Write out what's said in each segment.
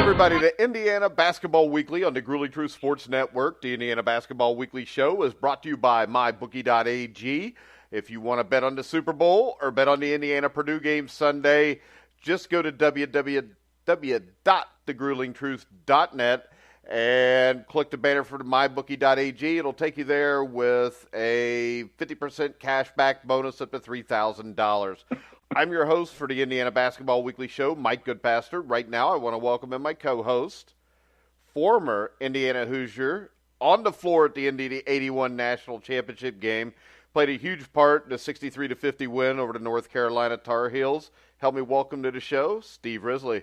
everybody, to Indiana Basketball Weekly on the Grueling Truth Sports Network. The Indiana Basketball Weekly show is brought to you by MyBookie.ag. If you want to bet on the Super Bowl or bet on the Indiana-Purdue game Sunday, just go to www.thegruelingtruth.net and click the banner for the MyBookie.ag. It'll take you there with a 50% cash back bonus up to $3,000. I'm your host for the Indiana Basketball Weekly show, Mike Goodpaster. Right now, I want to welcome in my co-host, former Indiana Hoosier, on the floor at the Indy 81 National Championship game, played a huge part in the 63-50 win over the North Carolina Tar Heels. Help me welcome to the show, Steve Risley.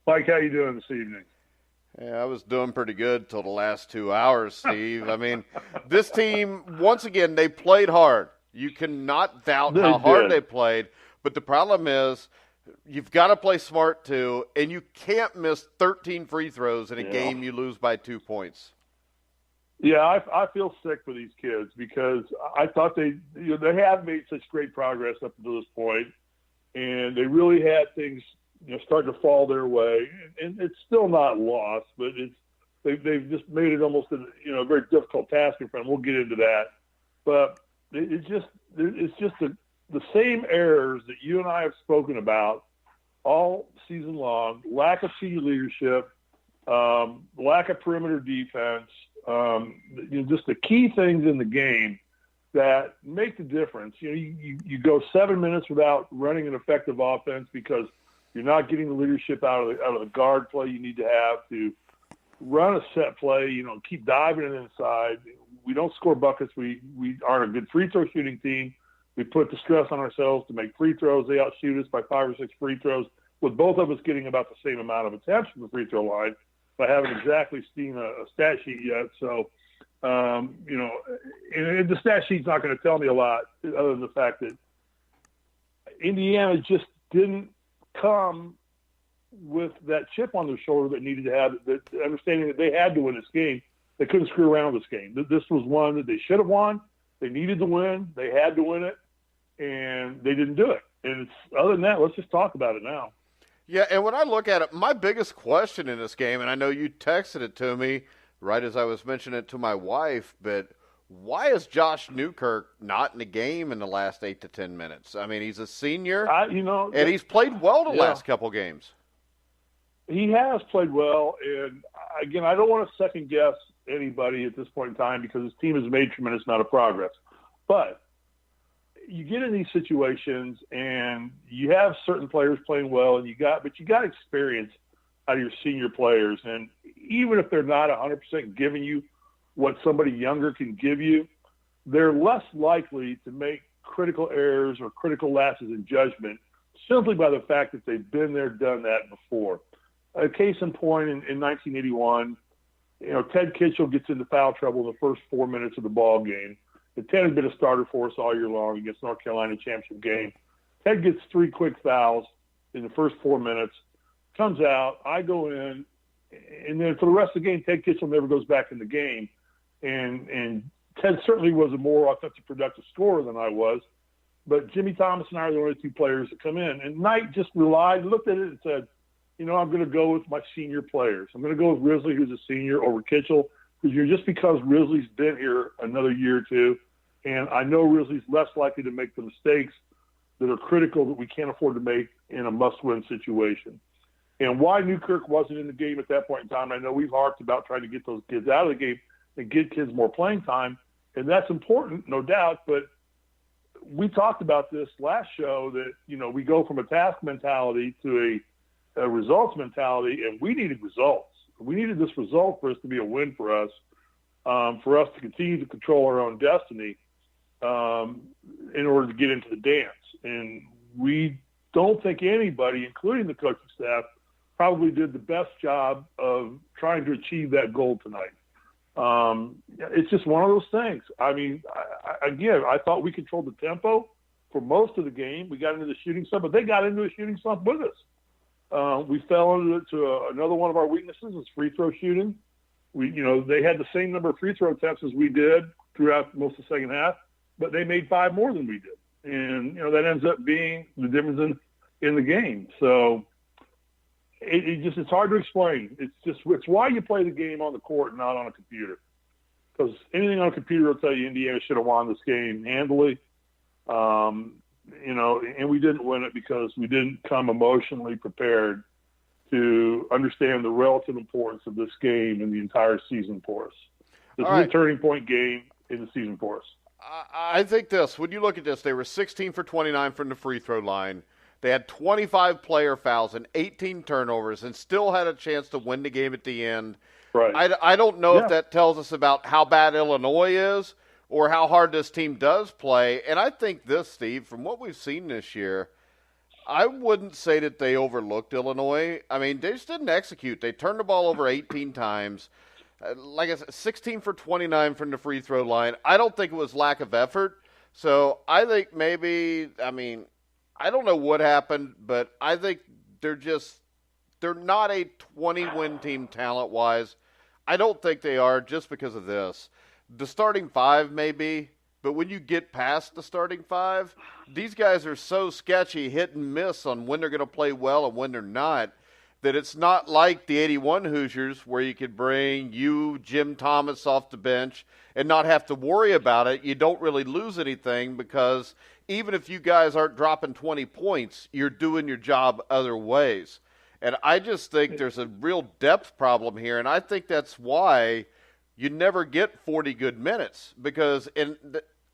Mike, how you doing this evening? Yeah, I was doing pretty good till the last 2 hours, Steve. I mean, this team, once again, they played hard. You cannot doubt how hard they played, but the problem is you've got to play smart too, and you can't miss 13 free throws in a game you lose by 2 points. Yeah, I feel sick for these kids because I thought they have made such great progress up until this point, and they really had things starting to fall their way, and it's still not lost, but they've just made it almost a very difficult task in front. We'll get into that, but it's just the same errors that you and I have spoken about all season long: lack of senior leadership, lack of perimeter defense, just the key things in the game that make the difference. You go 7 minutes without running an effective offense because you're not getting the leadership out of the guard play you need to have to run a set play. Keep diving it inside. We don't score buckets. We aren't a good free throw shooting team. We put the stress on ourselves to make free throws. They outshoot us by 5 or 6 free throws, with both of us getting about the same amount of attempts from the free throw line. I haven't exactly seen a stat sheet yet. So, and the stat sheet's not going to tell me a lot other than the fact that Indiana just didn't come with that chip on their shoulder that needed to have, the understanding that they had to win this game. They couldn't screw around with this game. This was one that they should have won. They needed to win. They had to win it, and they didn't do it. And other than that, let's just talk about it now. Yeah, and when I look at it, my biggest question in this game, and I know you texted it to me right as I was mentioning it to my wife, but why is Josh Newkirk not in the game in the last 8 to 10 minutes? I mean, he's a senior, and he's played well the last couple games. He has played well, and again, I don't want to second-guess anybody at this point in time because his team has made tremendous amount of progress. But you get in these situations, and you have certain players playing well, and you got experience out of your senior players. And even if they're not 100% giving you what somebody younger can give you, they're less likely to make critical errors or critical lapses in judgment simply by the fact that they've been there, done that before. A case in point, in 1981, Ted Kitchell gets into foul trouble in the first 4 minutes of the ball game. Ted had been a starter for us all year long against North Carolina championship game. Ted gets 3 quick fouls in the first 4 minutes, comes out, I go in, and then for the rest of the game, Ted Kitchell never goes back in the game. And Ted certainly was a more offensive productive scorer than I was, but Jimmy Thomas and I are the only 2 players that come in. And Knight just looked at it and said, I'm going to go with my senior players. I'm going to go with Risley, who's a senior, over Kitchell, just because Risley's been here another year or two, and I know Risley's less likely to make the mistakes that are critical that we can't afford to make in a must-win situation. And why Newkirk wasn't in the game at that point in time, I know we've harped about trying to get those kids out of the game and get kids more playing time, and that's important, no doubt, but we talked about this last show that, we go from a task mentality to a results mentality, and we needed results. We needed this result for us to be a win for us to continue to control our own destiny in order to get into the dance. And we don't think anybody, including the coaching staff, probably did the best job of trying to achieve that goal tonight. It's just one of those things. I mean, I thought we controlled the tempo for most of the game. We got into the shooting slump, but they got into a shooting slump with us. We fell into another one of our weaknesses is free throw shooting. They had the same number of free throw attempts as we did throughout most of the second half, but they made 5 more than we did. And, that ends up being the difference in the game. So it's hard to explain. It's why you play the game on the court and not on a computer. Because anything on a computer will tell you Indiana should have won this game handily. And we didn't win it because we didn't come emotionally prepared to understand the relative importance of this game in the entire season for us. This is a turning point game in the season for us. I think when you look at this, they were 16 for 29 from the free throw line. They had 25 player fouls and 18 turnovers and still had a chance to win the game at the end. Right. I don't know if that tells us about how bad Illinois is or how hard this team does play. And I think this, Steve, from what we've seen this year, I wouldn't say that they overlooked Illinois. I mean, they just didn't execute. They turned the ball over 18 times. Like I said, 16 for 29 from the free throw line. I don't think it was lack of effort. So I think I don't know what happened, but I think they're not a 20-win team talent-wise. I don't think they are just because of this. The starting five may be, but when you get past the starting five, these guys are so sketchy, hit and miss on when they're going to play well and when they're not, that it's not like the 81 Hoosiers where you could bring Jim Thomas off the bench and not have to worry about it. You don't really lose anything because even if you guys aren't dropping 20 points, you're doing your job other ways. And I just think there's a real depth problem here, and I think that's why you never get 40 good minutes because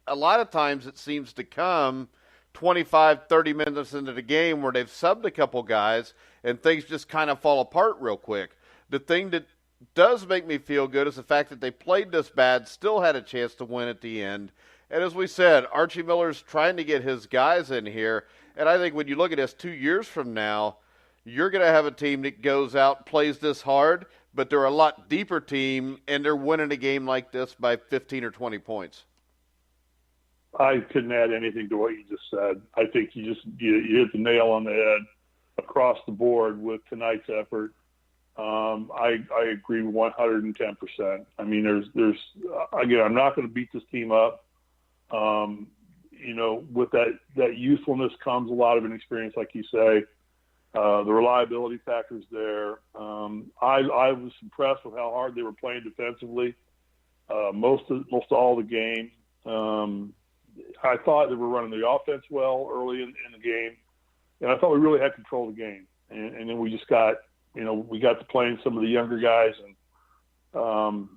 a lot of times it seems to come 25, 30 minutes into the game where they've subbed a couple guys and things just kind of fall apart real quick. The thing that does make me feel good is the fact that they played this bad, still had a chance to win at the end. And as we said, Archie Miller's trying to get his guys in here. And I think when you look at this 2 years from now, you're going to have a team that goes out, plays this hard, but they're a lot deeper team, and they're winning a game like this by 15 or 20 points. I couldn't add anything to what you just said. I think you hit the nail on the head across the board with tonight's effort. I agree 110%. I mean, there's again, I'm not going to beat this team up. With that youthfulness comes a lot of inexperience, like you say. The reliability factor's there. I was impressed with how hard they were playing defensively most of all the game. I thought they were running the offense well early in the game, and I thought we really had control of the game. And then we just got, we got to playing some of the younger guys, and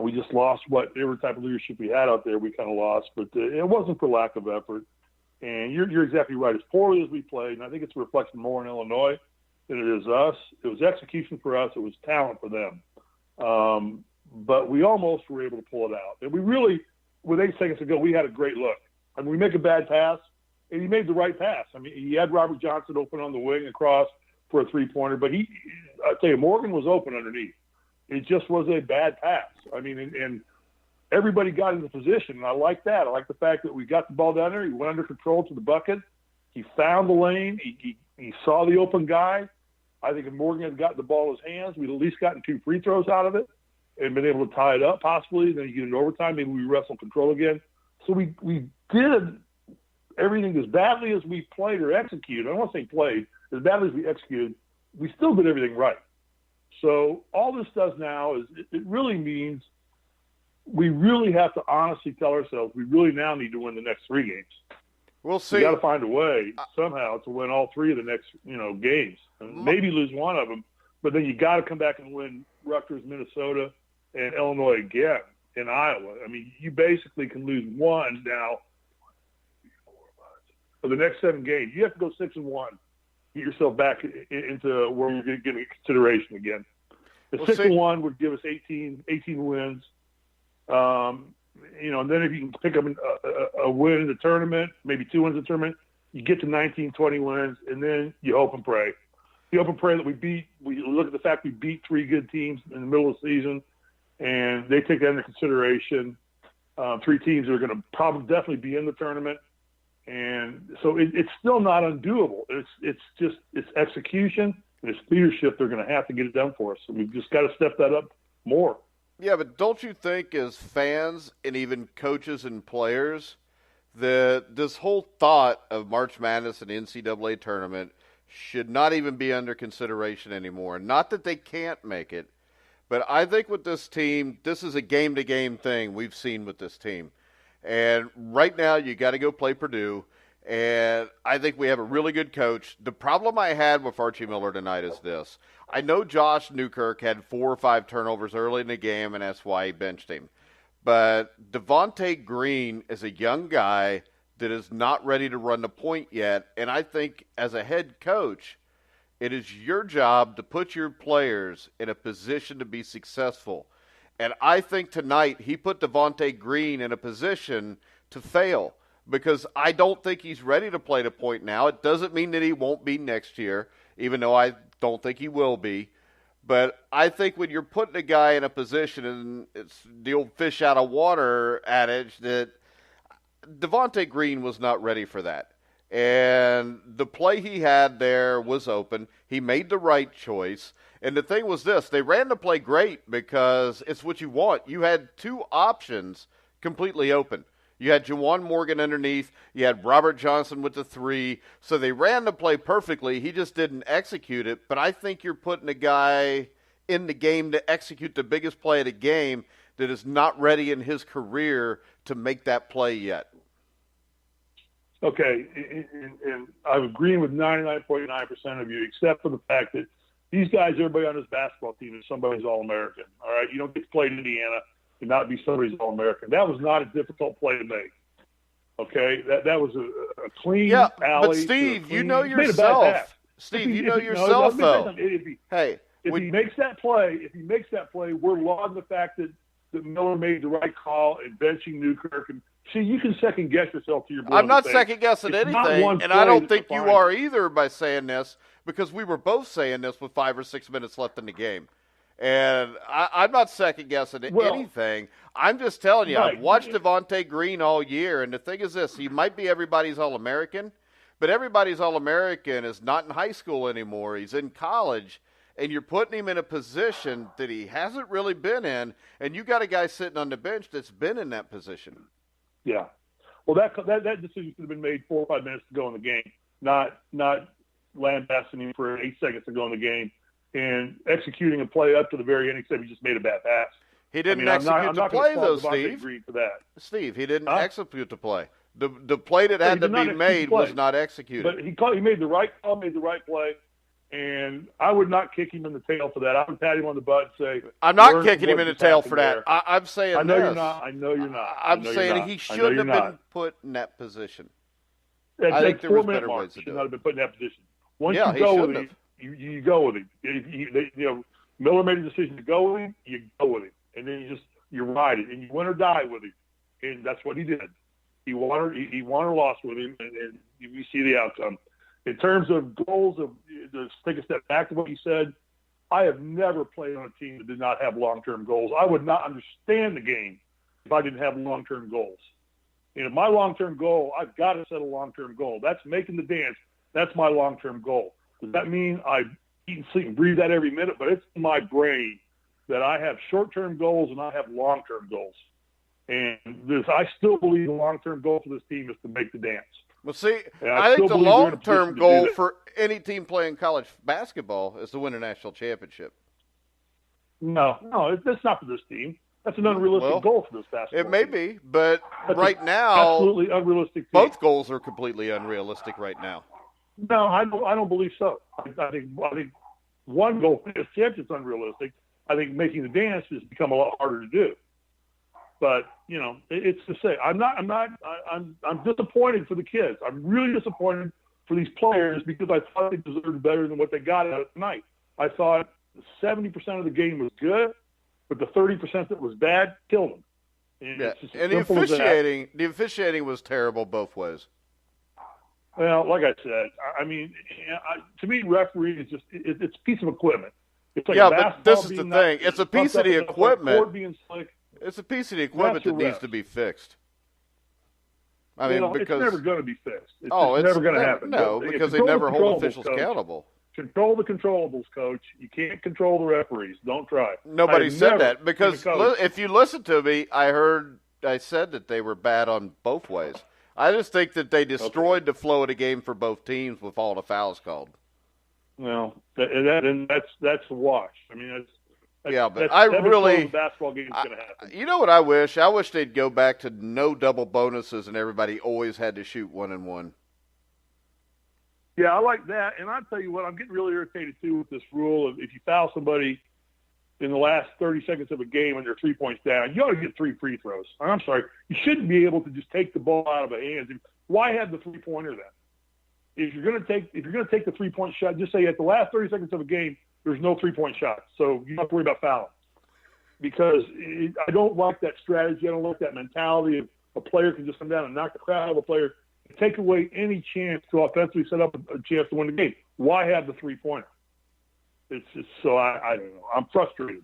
we just lost whatever type of leadership we had out there. We kind of lost, but it wasn't for lack of effort. And you're exactly right. As poorly as we played, and I think it's a reflection more in Illinois than it is us. It was execution for us. It was talent for them. But we almost were able to pull it out. And we really, with 8 seconds to go, we had a great look. I mean, we make a bad pass, and he made the right pass. I mean, he had Robert Johnson open on the wing across for a three-pointer, but I tell you, Morgan was open underneath. It just was a bad pass. I mean, and everybody got into position, and I like that. I like the fact that we got the ball down there. He went under control to the bucket. He found the lane. He saw the open guy. I think if Morgan had gotten the ball in his hands, we'd at least gotten 2 free throws out of it and been able to tie it up possibly. Then you get into overtime. Maybe we wrestle control again. So we did everything as badly as we played or executed. I don't want to say played. As badly as we executed, we still did everything right. So all this does now is it really means we really have to honestly tell ourselves we really now need to win the next 3 games. We'll see. We got to find a way somehow to win all 3 of the next, games. And maybe lose one of them, but then you got to come back and win Rutgers, Minnesota, and Illinois again in Iowa. I mean, you basically can lose one now for the next 7 games. You have to go 6-1, get yourself back into where you're going to get consideration again. The 6-1 would give us 18 wins. And then if you can pick up a win in the tournament, maybe 2 wins in the tournament, you get to 19, 20 wins, and then you hope and pray. You hope and pray that we look at the fact we beat 3 good teams in the middle of the season, and they take that into consideration. 3 teams that are going to probably definitely be in the tournament. And so it's still not undoable. It's execution and it's leadership. They're going to have to get it done for us. So we've just got to step that up more. Yeah, but don't you think as fans and even coaches and players that this whole thought of March Madness and NCAA tournament should not even be under consideration anymore. Not that they can't make it, but I think with this team, this is a game-to-game thing we've seen with this team. And right now, you got to go play Purdue. And I think we have a really good coach. The problem I had with Archie Miller tonight is this. I know Josh Newkirk had 4 or 5 turnovers early in the game, and that's why he benched him. But Devontae Green is a young guy that is not ready to run the point yet. And I think as a head coach, it is your job to put your players in a position to be successful. And I think tonight he put Devontae Green in a position to fail because I don't think he's ready to play the point now. It doesn't mean that he won't be next year, even though I don't think he will be. But I think when you're putting a guy in a position, and it's the old fish out of water adage, that Devontae Green was not ready for that. And the play he had there was open. He made the right choice. And the thing was this, they ran the play great because it's what you want. You had 2 options completely open. You had Juwan Morgan underneath. You had Robert Johnson with the 3. So they ran the play perfectly. He just didn't execute it. But I think you're putting a guy in the game to execute the biggest play of the game that is not ready in his career to make that play yet. Okay, and I'm agreeing with 99.9% of you, except for the fact that these guys, everybody on this basketball team is somebody's All-American, all right? You don't get to play in Indiana and not be somebody's All-American. That was not a difficult play to make, okay? That was a clean alley. But, Steve, you know yourself. Steve, you know yourself, though. If he makes that play, we're lauding the fact that Miller made the right call in benching Newkirk. And see, you can second guess yourself to your. I'm not second guessing anything, and I don't think you are either by saying this because we were both saying this with 5 or 6 minutes left in the game, and I'm not second guessing anything. I'm just telling you, I've watched Devontae Green all year, and the thing is this: he might be everybody's All-American, but everybody's All-American is not in high school anymore. He's in college. And you're putting him in a position that he hasn't really been in, and you got a guy sitting on the bench that's been in that position. Yeah. Well, that decision could have been made 4 or 5 minutes to go in the game, not lambasting him for 8 seconds to go in the game and executing a play up to the very end, except he just made a bad pass. He didn't execute the play, though, Steve. For that. Steve, he didn't execute the play. The play that had to be made was not executed. But he made the right call, made the right play. And I would not kick him in the tail for that. I would pat him on the butt and say, I'm not kicking him in the tail for that. I'm saying I know you're not. I know you're not. I'm saying he shouldn't have been put in that position. I think there was better ways to do it. He should not have been put in that position. Once you go with him, you go with him. Miller made a decision to go with him, you go with him. And then you ride it. And you win or die with him. And that's what he did. He won or lost with him, and you see the outcome. In terms of goals, to take a step back to what you said, I have never played on a team that did not have long-term goals. I would not understand the game if I didn't have long-term goals. And my long-term goal, I've got to set a long-term goal. That's making the dance. That's my long-term goal. Does that mean I eat and sleep and breathe that every minute? But it's in my brain that I have short-term goals and I have long-term goals. And I still believe the long-term goal for this team is to make the dance. Well, see, I think the long-term goal for any team playing college basketball is to win a national championship. No, that's not for this team. That's an unrealistic goal for this basketball team. It may be, but that's right now, absolutely unrealistic team. Both goals are completely unrealistic right now. No, I don't believe so. I think one goal for this championship is unrealistic. I think making the dance has become a lot harder to do. But, it's to say, I'm disappointed for the kids. I'm really disappointed for these players because I thought they deserved better than what they got out of tonight. I thought 70% of the game was good, but the 30% that was bad killed them. And the officiating was terrible both ways. Well, like I said, to me, referee is it's a piece of equipment. It's like but this is the thing. It's a piece of the equipment. It's a piece of the equipment that needs to be fixed. Because it's never going to be fixed. It's never going to happen. No, because they never hold officials accountable. Control the controllables, Coach. You can't control the referees. Don't try. Nobody said that because if you listen to me, I said that they were bad on both ways. I just think that they destroyed the flow of the game for both teams with all the fouls called. Well, that's a wash. I mean, Yeah, but that's the basketball game is going to happen. You know what I wish? I wish they'd go back to no double bonuses and everybody always had to shoot 1-1. Yeah, I like that. And I'll tell you what, I'm getting really irritated, too, with this rule of if you foul somebody in the last 30 seconds of a game and they're 3 points down, you ought to get 3 free throws. I'm sorry. You shouldn't be able to just take the ball out of their hands. Why have the three-pointer then? If you're going to take the 3-point shot, just say at the last 30 seconds of a game, there's no 3-point shots. So you don't have to worry about fouling. Because I don't like that strategy. I don't like that mentality of a player can just come down and knock the crap out of a player and take away any chance to offensively set up a chance to win the game. Why have the 3-pointer? It's just so I don't know. I'm frustrated.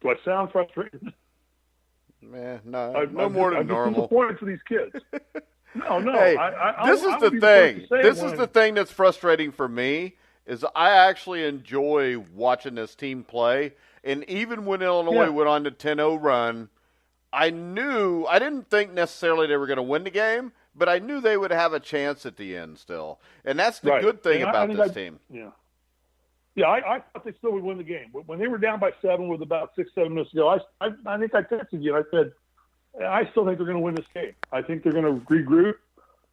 Do I sound frustrated? Man, no more than normal. I'm disappointed for these kids. No. Hey, this is the thing. This is the thing that's frustrating for me is I actually enjoy watching this team play. And even when Illinois went on the 10-0 run, I didn't think necessarily they were going to win the game, but I knew they would have a chance at the end still. And that's the good thing about this team. Yeah. Yeah, I thought they still would win the game. When they were down by 7 with about 6-7 minutes to go, I think I texted you and I said, I still think they're going to win this game. I think they're going to regroup.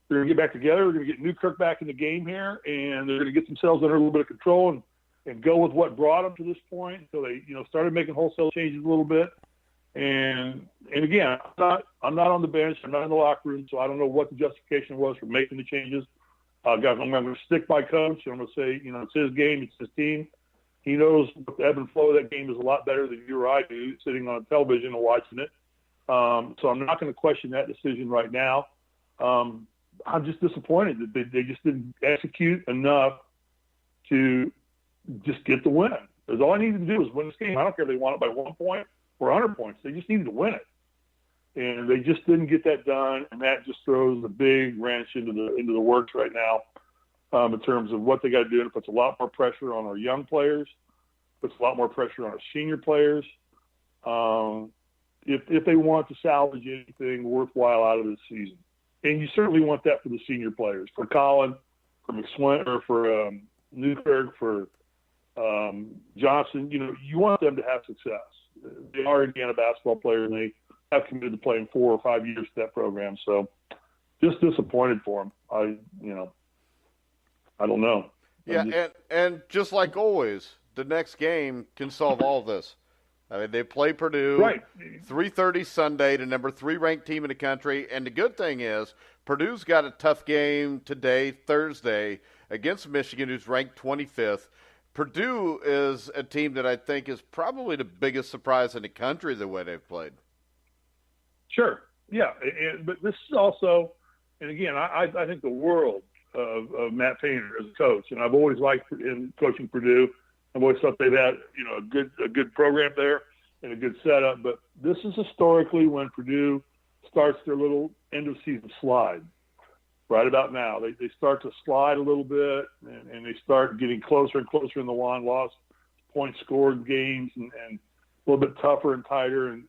They're going to get back together. They're going to get Newkirk back in the game here, and they're going to get themselves under a little bit of control and go with what brought them to this point. So they, started making wholesale changes a little bit. And again, I'm not on the bench. I'm not in the locker room, so I don't know what the justification was for making the changes. I'm going to stick by coach. I'm going to say, it's his game. It's his team. He knows the ebb and flow of that game is a lot better than you or I do sitting on television and watching it. So I'm not going to question that decision right now. I'm just disappointed that they just didn't execute enough to just get the win. Because all I needed to do was win this game. I don't care if they won it by 1 point or 100 points. They just needed to win it. And they just didn't get that done, and that just throws a big wrench into the works right now in terms of what they got to do. And it puts a lot more pressure on our young players, puts a lot more pressure on our senior players. If they want to salvage anything worthwhile out of this season. And you certainly want that for the senior players, for Colin, for McSwain, or for Newkirk, for Johnson. You want them to have success. They are Indiana basketball players, and they have committed to playing 4 or 5 years to that program. So just disappointed for them. I don't know. Yeah, and just like always, the next game can solve all this. I mean, they play Purdue, right. 3:30 Sunday, the number 3 ranked team in the country. And the good thing is Purdue's got a tough game today, Thursday, against Michigan, who's ranked 25th. Purdue is a team that I think is probably the biggest surprise in the country the way they've played. Sure, yeah. But this is also, and again, I think the world of Matt Painter as a coach, and I've always liked in coaching Purdue. I've always thought they've had, a good program there and a good setup. But this is historically when Purdue starts their little end of season slide. Right about now, they start to slide a little bit, and they start getting closer and closer in the won-loss points scored games, and a little bit tougher and tighter. And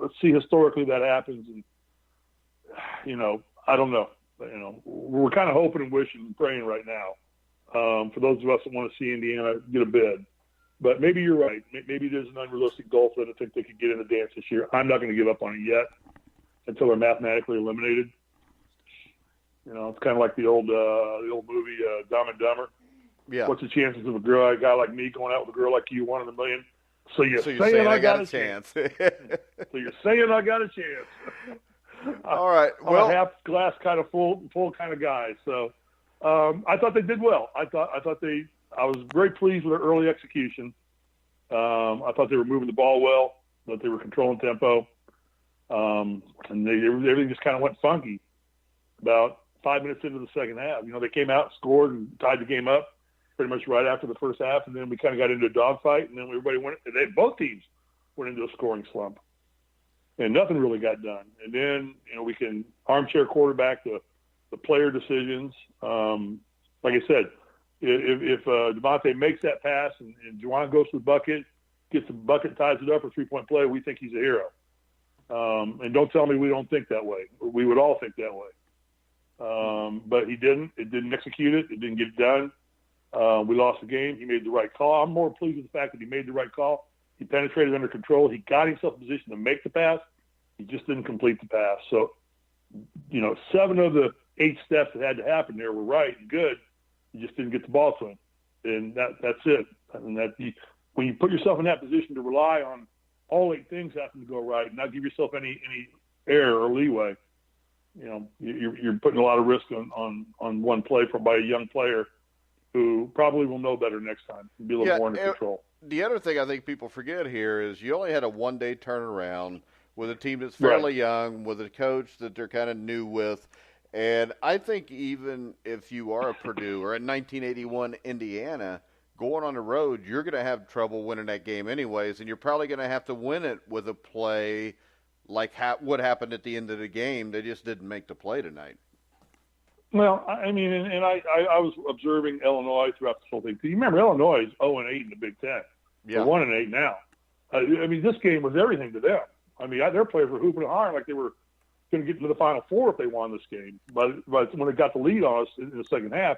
let's see historically that happens. And I don't know. We're kind of hoping and wishing and praying right now. For those of us that want to see Indiana get a bid. But maybe you're right. Maybe there's an unrealistic goal for them to think they could get in the dance this year. I'm not going to give up on it yet until they're mathematically eliminated. It's kind of like the old movie Dumb and Dumber. Yeah. What's the chances of a guy like me going out with a girl like you, 1 in a million? So you're saying I got a chance. So you're saying I got a chance. All right. I'm a half glass kind of full kind of guy. So. I thought they did well. I was very pleased with their early execution. I thought they were moving the ball well, that they were controlling tempo. And everything just kind of went funky about 5 minutes into the second half. They came out, scored, and tied the game up pretty much right after the first half. And then we kind of got into a dogfight, and then both teams went into a scoring slump. And nothing really got done. And then, we can armchair quarterback the player decisions. Like I said, if Devontae makes that pass and Juwan goes to the bucket, gets the bucket, ties it up for 3-point play, we think he's a hero. And don't tell me we don't think that way. We would all think that way. But he didn't. It didn't execute it. It didn't get it done. We lost the game. He made the right call. I'm more pleased with the fact that he made the right call. He penetrated under control. He got himself in position to make the pass. He just didn't complete the pass. So, 7 of the 8 steps that had to happen there were right and good. You just didn't get the ball to him. And that's it. And when you put yourself in that position to rely on all 8 things having to go right and not give yourself any error or leeway, you're putting a lot of risk on one play by a young player who probably will know better next time and be a little more under control. The other thing I think people forget here is you only had a one-day turnaround with a team that's fairly young, with a coach that they're kind of new with. And I think even if you are a Purdue or a 1981 Indiana, going on the road, you're going to have trouble winning that game anyways, and you're probably going to have to win it with a play like what happened at the end of the game. They just didn't make the play tonight. Well, I mean, and I was observing Illinois throughout this whole thing. You remember Illinois is 0-8 in the Big Ten. Yeah. They're 1-8 now. I mean, this game was everything to them. I mean, their players were hooping and hollering like they were going to get to the Final Four if they won this game. But when they got the lead on us in the second half,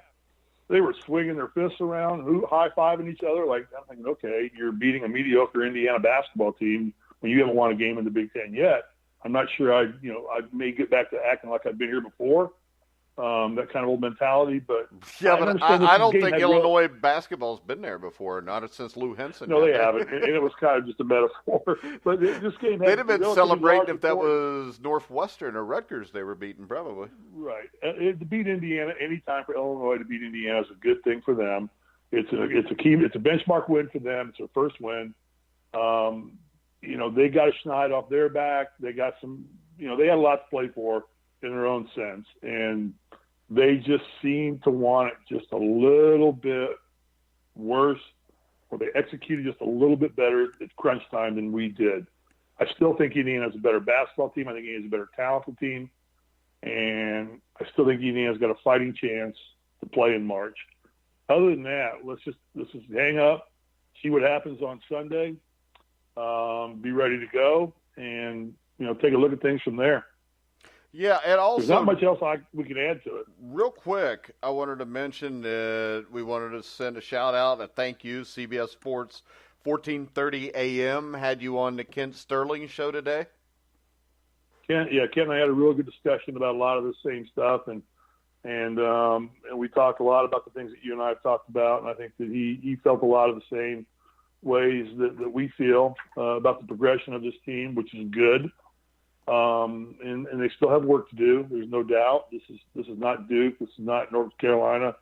they were swinging their fists around, high-fiving each other. Like, I'm thinking, okay, you're beating a mediocre Indiana basketball team when you haven't won a game in the Big Ten yet. I'm not sure I may get back to acting like I've been here before. That kind of old mentality, but I don't think Illinois basketball's been there before, not since Lou Henson. No, they haven't, and it was kind of just a metaphor. But this game they'd have been celebrating if that was Northwestern or Rutgers they were beating, probably. Right, to beat Indiana anytime for Illinois to beat Indiana is a good thing for them. It's a benchmark win for them. It's their first win. They got a schneid off their back. They got some. They had a lot to play for in their own sense, and they just seem to want it just a little bit worse, or they executed just a little bit better at crunch time than we did. I still think Indiana's a better basketball team. I think Indiana's a better talented team, and I still think Indiana's got a fighting chance to play in March. Other than that, let's just hang up, see what happens on Sunday, be ready to go, and take a look at things from there. Yeah, and also there's not much else we can add to it. Real quick, I wanted to mention that we wanted to send a shout-out, a thank you. CBS Sports 14:30 a.m. had you on the Kent Sterling show today. Kent and I had a real good discussion about a lot of the same stuff, and we talked a lot about the things that you and I have talked about, and I think that he felt a lot of the same ways that we feel about the progression of this team, which is good. And they still have work to do. There's no doubt. This is not Duke. This is not North Carolina.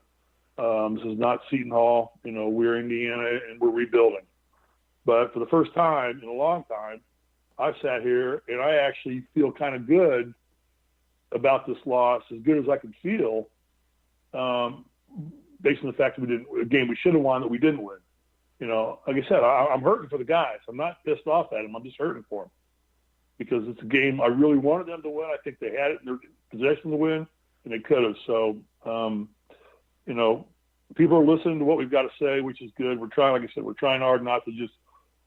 This is not Seton Hall. We're Indiana and we're rebuilding. But for the first time in a long time, I've sat here and I actually feel kind of good about this loss, as good as I can feel, based on the fact that a game we should have won that we didn't win. Like I said, I'm hurting for the guys. I'm not pissed off at them. I'm just hurting for them, because it's a game I really wanted them to win. I think they had it in their possession to win, and they could have. So, people are listening to what we've got to say, which is good. We're trying, like I said, we're trying hard not to just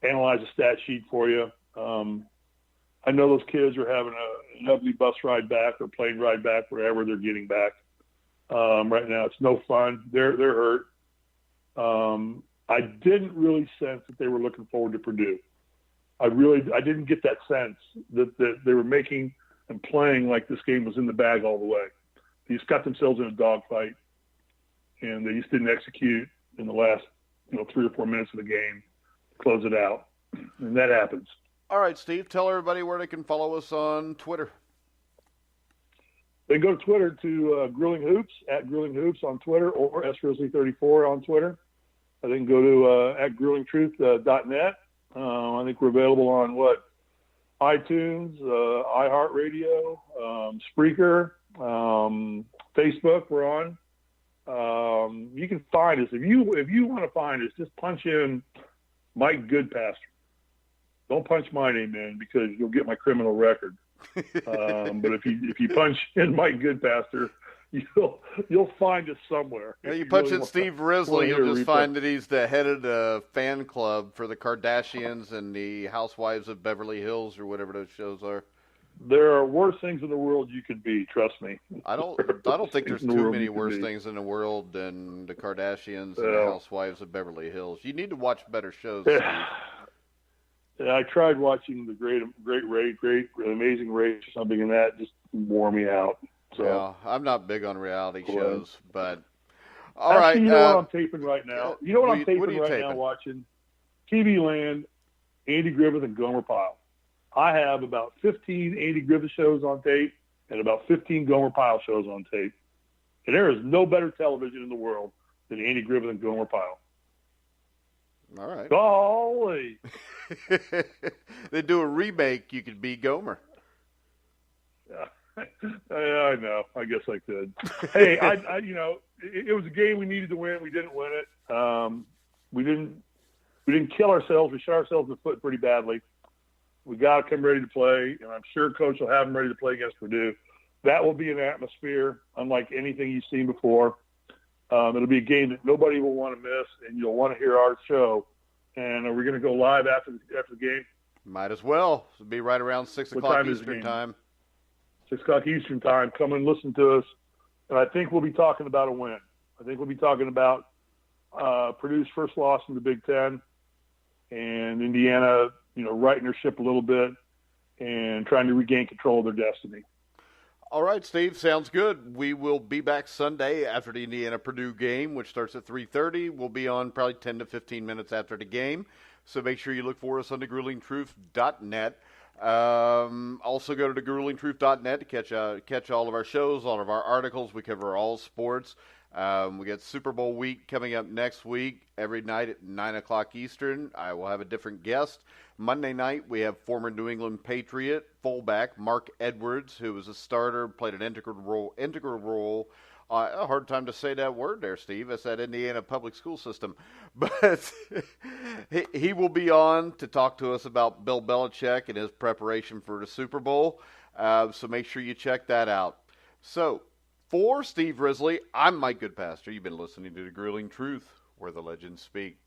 analyze a stat sheet for you. I know those kids are having an ugly bus ride back or plane ride back, wherever they're getting back. Right now, it's no fun. They're hurt. I didn't really sense that they were looking forward to Purdue. I didn't get that sense that they were making and playing like this game was in the bag all the way. They just got themselves in a dogfight, and they just didn't execute in the last 3 or 4 minutes of the game to close it out, and that happens. All right, Steve, tell everybody where they can follow us on Twitter. They go to Twitter to Grilling Hoops, at Grilling Hoops on Twitter, or srisley34 on Twitter. They can go to at grillingtruth.net. I think we're available on iTunes, iHeartRadio, Spreaker, Facebook. We're on. You can find us if you want to find us. Just punch in Mike Goodpaster. Don't punch my name in, because you'll get my criminal record. But if you punch in Mike Goodpaster, you'll find us somewhere. Yeah, you punch in Steve Risley, you'll just find that he's the head of the fan club for the Kardashians and the Housewives of Beverly Hills, or whatever those shows are. There are worse things in the world you could be. Trust me. I don't think there's too many worse things in the world than the Kardashians and the Housewives of Beverly Hills. You need to watch better shows, Steve. I tried watching the Great Amazing Race or something, and that just wore me out. So yeah, I'm not big on reality shows, but all right. You know what I'm taping right now? You know what I'm taping right taping? now? Watching TV Land, Andy Griffith and Gomer Pyle. I have about 15 Andy Griffith shows on tape and about 15 Gomer Pyle shows on tape. And there is no better television in the world than Andy Griffith and Gomer Pyle. All right. Golly. They do a remake, you could be Gomer. Yeah. I know. I guess I could. Hey, I it was a game we needed to win. We didn't win it. We didn't kill ourselves. We shot ourselves in the foot pretty badly. We got to come ready to play, and I'm sure Coach will have them ready to play against Purdue. That will be an atmosphere unlike anything you've seen before. It'll be a game that nobody will want to miss, and you'll want to hear our show. And are we going to go live after the game? Might as well. It'll be right around 6 o'clock Eastern time. 6 o'clock Eastern time. Come and listen to us. And I think we'll be talking about a win. I think we'll be talking about Purdue's first loss in the Big Ten and Indiana, righting their ship a little bit and trying to regain control of their destiny. All right, Steve, sounds good. We will be back Sunday after the Indiana-Purdue game, which starts at 3:30. We'll be on probably 10 to 15 minutes after the game. So make sure you look for us on thegruelingtruth.net. Also go to thegruelingtruth.net to catch all of our shows, all of our articles. We cover all sports. We got Super Bowl week coming up next week, every night at 9 o'clock Eastern. I will have a different guest. Monday night, we have former New England Patriot fullback Mark Edwards, who was a starter, played an integral role. A hard time to say that word there, Steve. It's that Indiana public school system. But he will be on to talk to us about Bill Belichick and his preparation for the Super Bowl. So make sure you check that out. So, for Steve Risley, I'm Mike Goodpaster. You've been listening to The Grueling Truth, where the legends speak.